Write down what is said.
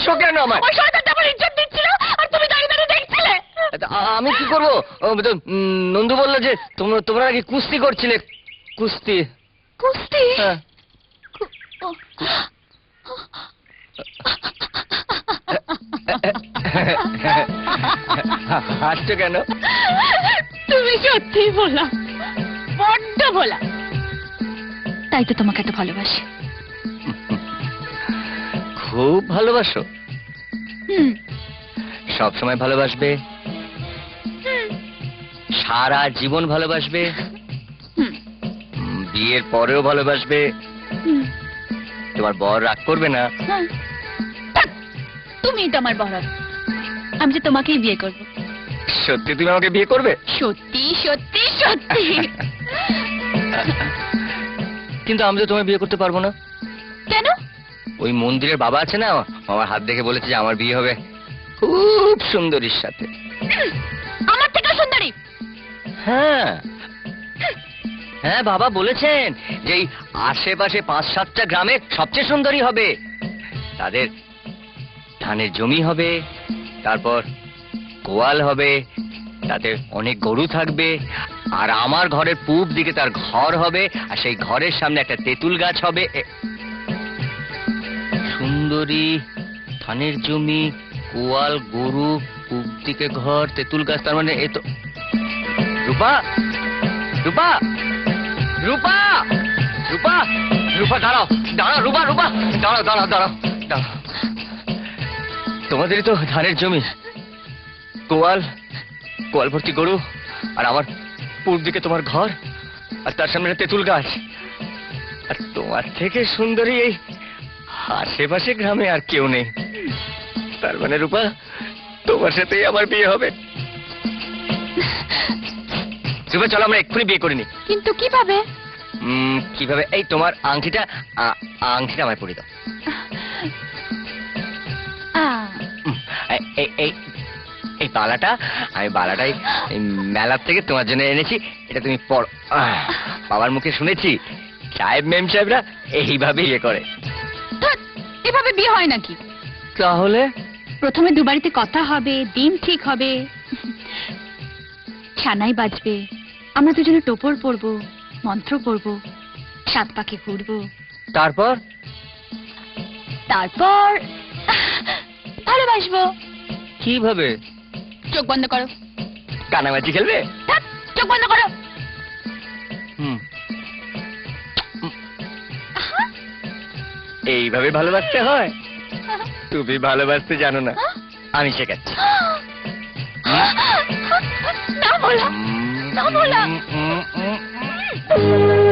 মারছো কেন আমায়? ওই শয়তানটা আমার ইজ্জত দিচ্ছিল আর তুমি দাঁড়িয়ে দাঁড়িয়ে দেখছিলে। আমি কি করবো? নন্দু বললো যে তোমরা নাকি কুস্তি করছিলে। কুস্তি? কুস্তি? হ্যাঁ। হাসছো কেন? তুমি সত্যি বলা, বড্ড বলা, তাই তো তোমাকে এত ভালোবাসি। খুব ভালোবাসো? সব সময় ভালোবাসবে? সারা জীবন ভালোবাসবে? বিয়ের পরেও ভালোবাসবে? তোমার বর রাগ করবে না? তুমি তো আমার বর, আমি যে তোমাকেই বিয়ে করব। সত্যি তুমি আমাকে বিয়ে করবে? সত্যি সত্যি সত্যি। কিন্তু আমি তো তোমায় বিয়ে করতে পারবো না। কেন? ওই মন্দিরের বাবা আছে না, আমার হাত দেখে বলেছে যে আমার বিয়ে হবে খুব সুন্দরীর সাথে। আমার থেকে সুন্দরী? হ্যাঁ হ্যাঁ, বাবা বলেছেন যে এই আশেপাশে 5-7টা গ্রামে সবচেয়ে সুন্দরী হবে। তাদের ধানের জমি হবে, তারপর গোয়াল হবে, তাতে অনেক গরু থাকবে, আর আমার ঘরের পূব দিকে তার ঘর হবে, আর সেই ঘরের সামনে একটা তেঁতুল গাছ হবে। সুন্দরী, ধানের জমি, গোয়াল, গরু, পূব দিকে ঘর, তেঁতুল গাছ, তার মানে এ তো। রূপা, রূপা, রূপা, রূপা, রূপা দাঁড়াও, দাঁড়াও, রূপা, রূপা দাঁড়াও, দাঁড়াও, দাঁড়াও, দাঁড়াও। তোমাদেরই তো ধানের জমি, গোয়াল, গোয়াল ভর্তি গরু, আর আমার পূর্ব দিকে তোমার ঘর, আর তার সামনে তেঁতুল গাছ। আর তোমার থেকে সুন্দরী এই আশেপাশে গ্রামে আর কেউ নেই। তার মানে রূপা, তোমার সাথেই আমার বিয়ে হবে। রূপা, চলো আমরা এক্ষুনি বিয়ে করিনি। কিন্তু কিভাবে? কিভাবে? এই তোমার আংটিটা, আংটিটা আমায় পরিয়ে দাও। এই বালাটা, আমি বালাটাই মেলার থেকে তোমার জন্য এনেছি। এটা তুমি পড়ো। বাবার মুখে শুনেছি সাহেব মেম সাহেবরা এইভাবে ইয়ে করে। এভাবে বিয়ে হয় নাকি? তাহলে প্রথমে দুবাড়িতে কথা হবে, দিন ঠিক হবে, ছানাই বাজবে, আমরা দুজনে টোপর পরবো, মন্ত্র পড়বো, 7 পাকে ঘুরবো, তারপর তারপর ভালোবাসবো। কিভাবে? চোখ বন্ধ করো। কানামাছি খেলবে? চোখ বন্ধ করো। এইভাবে ভালোবাসতে হয়? তুমি ভালোবাসতে জানো না, আমি শেখাচ্ছি। না বলা, না বলা।